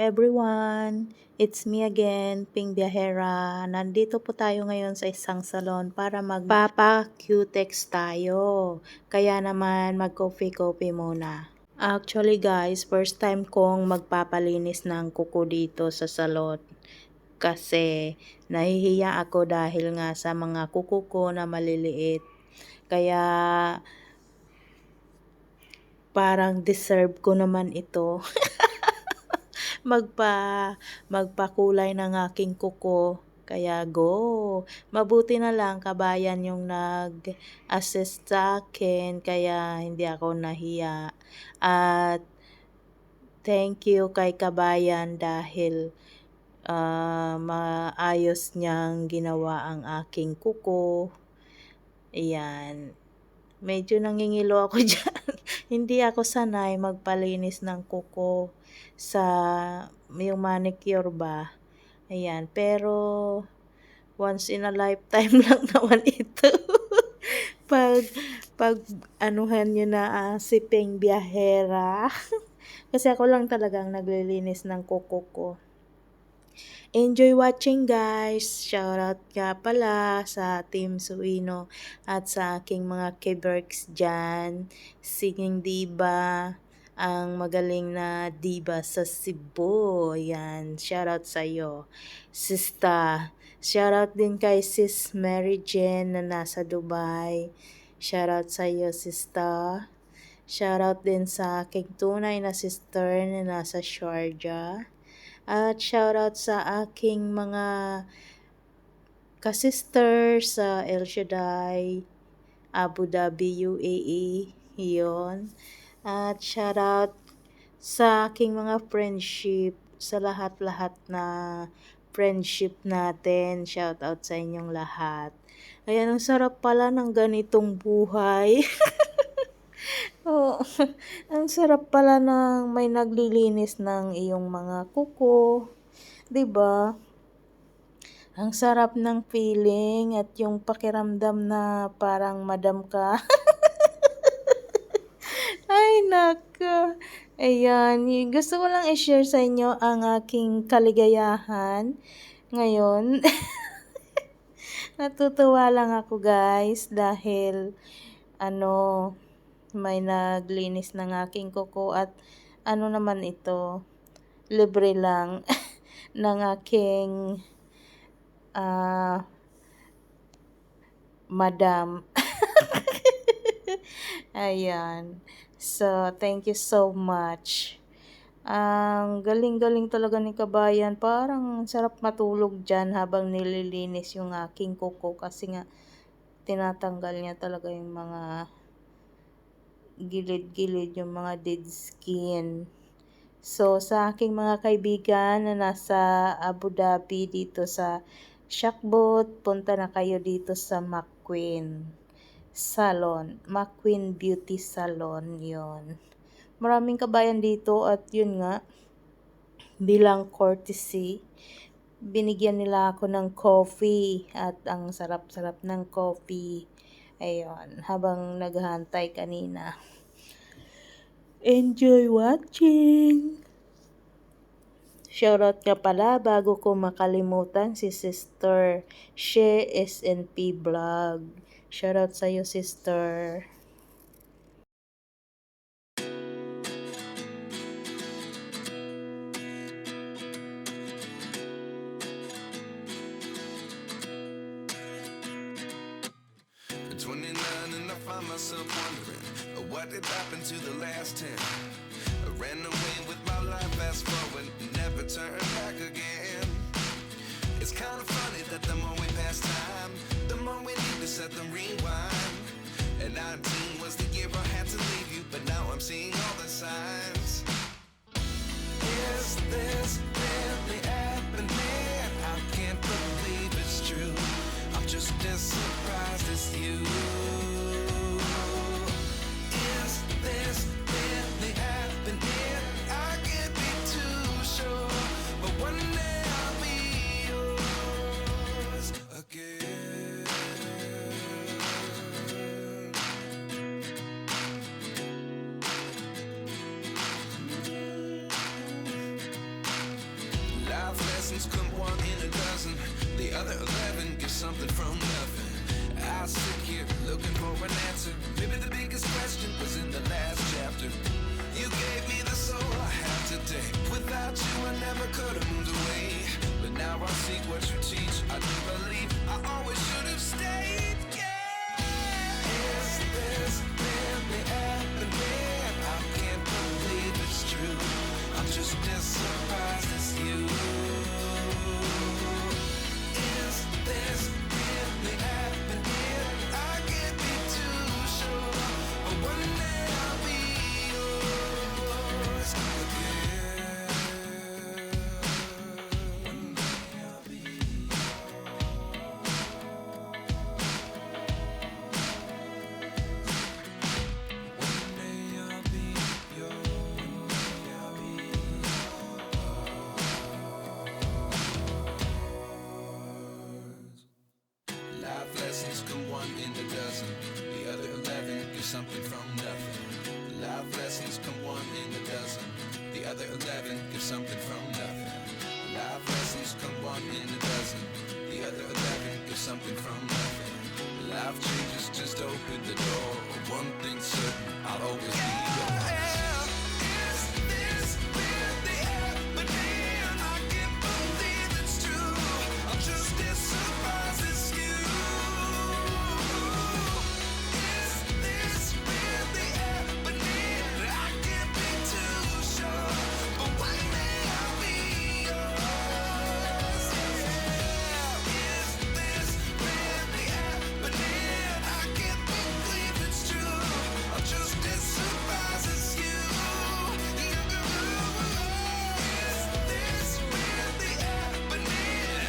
everyone! It's me again, Ping Biahera. Nandito po tayo ngayon sa isang salon para magpapa-cutex tayo. Kaya naman mag-coffee-coffee muna. Actually guys, first time kong magpapalinis ng kuko dito sa salon. Kasi nahihiya ako dahil nga sa mga kuko ko na maliliit. Kaya parang deserve ko naman ito. magpakulay ng aking kuko. Kaya go! Mabuti na lang kabayan yung nag-assist sa akin, kaya hindi ako nahiya. At thank you kay kabayan dahil maayos niyang ginawa ang aking kuko. Ayan. Medyo nangingilo ako dyan. Hindi ako sanay magpalinis ng kuko sa yung manicure ba. Ayan, pero once in a lifetime lang naman ito. pag anuhan nyo na si Ping Biahera. Kasi ako lang talagang naglilinis ng kuko ko. Enjoy watching guys! Shoutout nga pala sa Team Suino at sa aking mga keberks dyan. Singing diva, ang magaling na diva sa Cebu. Yan, shoutout sa iyo. Sista, shoutout din kay Sis Mary Jane na nasa Dubai. Shoutout sa iyo, Sista. Shoutout din sa aking tunay na sister na nasa Sharjah. At shoutout sa aking mga kasister sa El Shaddai, Abu Dhabi, UAE, yun. At shoutout sa aking mga friendship, sa lahat-lahat na friendship natin. Shoutout sa inyong lahat. Ayan, ang sarap pala ng ganitong buhay. Oh, ang sarap pala ng may naglilinis ng iyong mga kuko, 'di ba? Ang sarap ng feeling at yung pakiramdam na parang madam ka. Ay, nako. Ayan, gusto ko lang i-share sa inyo ang aking kaligayahan ngayon. Natutuwa lang ako, guys, dahil may naglinis ng aking kuko at naman ito, libre lang ng aking madam. Ayan. So, thank you so much. Ang galing-galing talaga ni kabayan. Parang sarap matulog dyan habang nililinis yung aking kuko kasi nga tinatanggal niya talaga yung mga gilid-gilid, yung mga dead skin. So, sa aking mga kaibigan na nasa Abu Dhabi dito sa Shakbot, punta na kayo dito sa McQueen Salon. McQueen Beauty Salon, yon. Maraming kabayan dito at yun nga, bilang courtesy, binigyan nila ako ng coffee at ang sarap-sarap ng coffee. Ayun, habang naghahantay kanina. Enjoy watching! Shoutout nga pala bago ko makalimutan si Sister She SNP Vlog. Shoutout sa iyo, Sister. At 29 and I find myself wondering what did happen to the last 10. I ran away with my life, fast forward, never turn back again. It's kind of funny that the more we pass time, the more we need to set them rewind. And 19 was the year I had to leave you, but now I'm seeing all the signs. Is this really happening? I can't believe it's true. I'm just as surprised as you. Is this really happening? I can't be too sure, but one day lessons come one in a dozen. The other 11 get something from nothing. I sit here looking for an answer. Maybe the biggest question was in the last chapter. You gave me the soul I have today. Without you I never could have moved away. But now I see what you teach. I do believe I always should have stayed. Yeah. Is this really happening? I can't believe it's true. I'm just as surprised as you. Is this really happening? I can't be too sure, but one day I'll be yours again. One day I'll be One day I'll be yours. One day I'll be yours. Life lessons come one in a dozen. The other 11 get something from nothing. Life lessons come one in a dozen. The other 11 get something from nothing. Life lessons come one in a dozen. The other 11 get something from nothing. Life changes just open the door. One thing's certain, I'll always be yours. Is this really happening? I can't believe it's true. I'm just as surprised as you. Is this really happening? I can't be too sure, but one day I'll be yours. Yeah. Is this really happening? I can't believe it's true. I'm just as surprised as you. Is this really happening?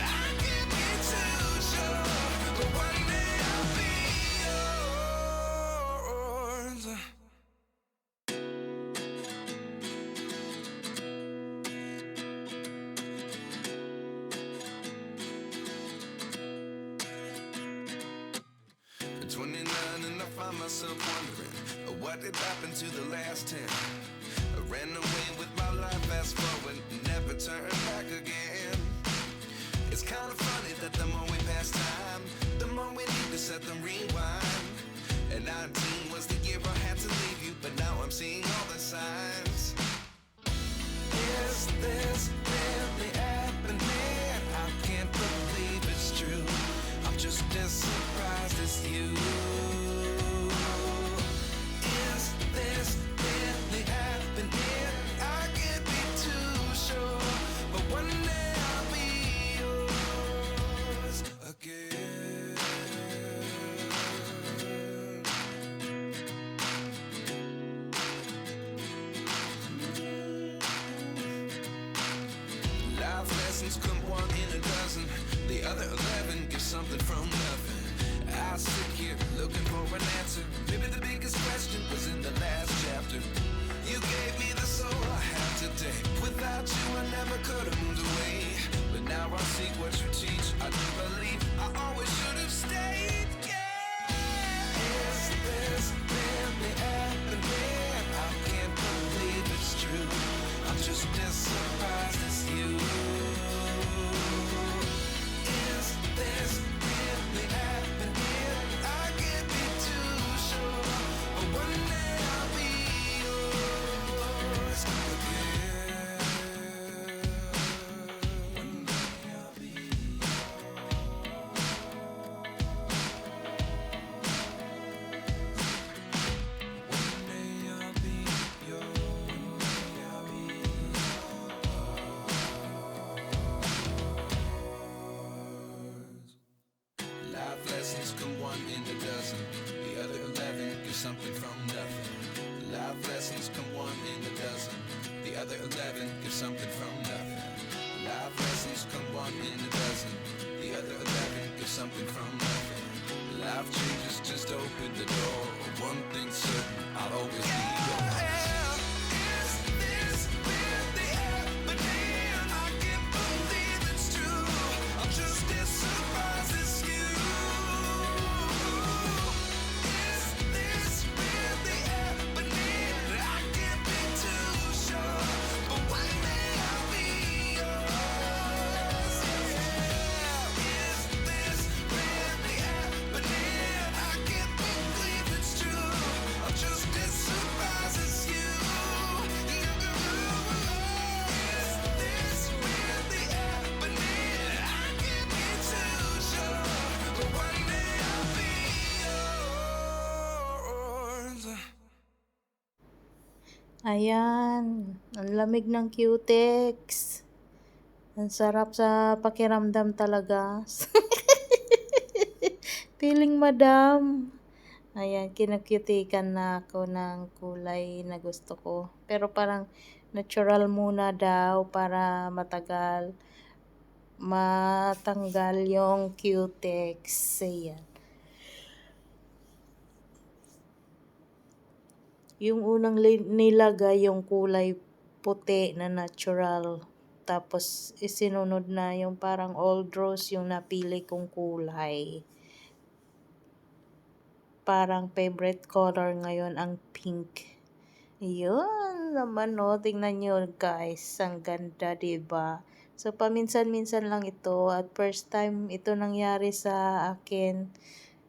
I can't be too sure, but one day I'll be yours. At 29 and I find myself wondering, what did happen to the last 10? I ran away with my life, fast forward, never turn back again. It's kind of funny that the more we pass time, the more we need to set them rewind. And 19 was the year I had to leave you, but now I'm seeing all the signs. Is this really happening? I can't believe it's true. I'm just as surprised as you. Is this really happening? I can't be too sure, but one day I'll be yours again. Life lessons come one in a dozen. The other 11 get something from nothing. I sit here looking for an answer. Maybe the biggest question was in the last chapter. You gave me the soul I have today. Without you I never could have moved away. But now I see what you teach. I do believe I always should have stayed. Yeah. Is this really happening? I can't believe it's true. I'm just as surprised as you. Is this really happening? I can't be too sure, but one day I'll be yours again. One day I'll be One day I'll be yours. One day I'll be yours. Life lessons come one in a dozen. The other 11 get something from nothing. Life lessons come one in a dozen. The other 11 get something from nothing. Life lessons come one in a dozen. The other 11 get something from nothing. Life changes just open the door. One thing's certain, I'll always be yours. Is this really happening? I can't believe it's true. I'm just as surprised as you. Is this really happening? I can't be too sure, but one day I'll be yours. Ayan, ang lamig ng Cutex. Ang sarap sa pakiramdam talaga. Feeling madam. Ayan, kinukutikan na ako ng kulay na gusto ko. Pero parang natural muna daw para matanggal yung cutex. Ayan. Yung unang nilagay yung kulay puti na natural. Tapos isinunod na yung parang old rose yung napili kong kulay. Parang favorite color ngayon ang pink. Yun naman no, tingnan nyo guys, ang ganda diba? So paminsan-minsan lang ito at first time ito nangyari sa akin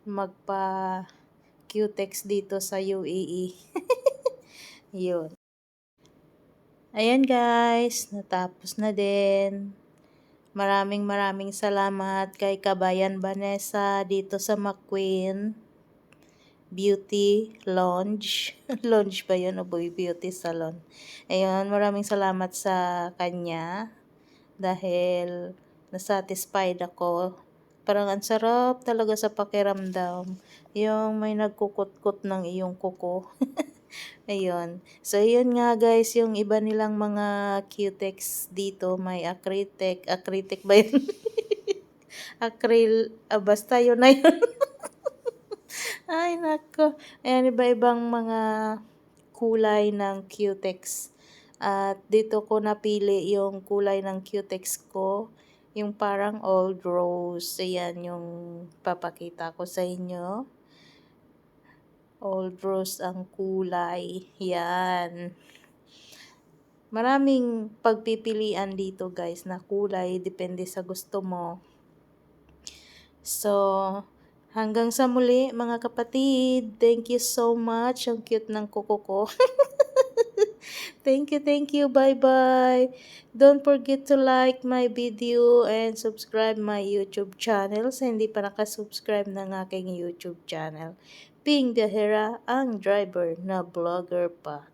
magpa cutex dito sa UAE. Yun. Ayan guys, natapos na din. Maraming salamat kay Kabayan Vanessa dito sa McQueen Beauty Lounge. Lounge ba yun o beauty salon? Ayun, maraming salamat sa kanya dahil nasatisfied ako. Parang ang sarap talaga sa pakiramdam. Yung may nagkukut-kut ng iyong kuko. Ayun. So, yun nga guys, yung iba nilang mga cutex dito, may acrylic ba yun? Basta yun na yun. Ay, nako. Ayan, iba-ibang mga kulay ng cutex. At dito ko napili yung kulay ng cutex ko. Yung parang old rose. Ayan yung papakita ko sa inyo. Old rose ang kulay. Yan. Maraming pagpipilian dito guys na kulay. Depende sa gusto mo. So, hanggang sa muli mga kapatid. Thank you so much. Ang cute ng kuko ko. Thank you. Bye-bye. Don't forget to like my video and subscribe my YouTube channel sa hindi pa nakasubscribe ng aking YouTube channel. Ping Biyahera, ang driver na vlogger pa.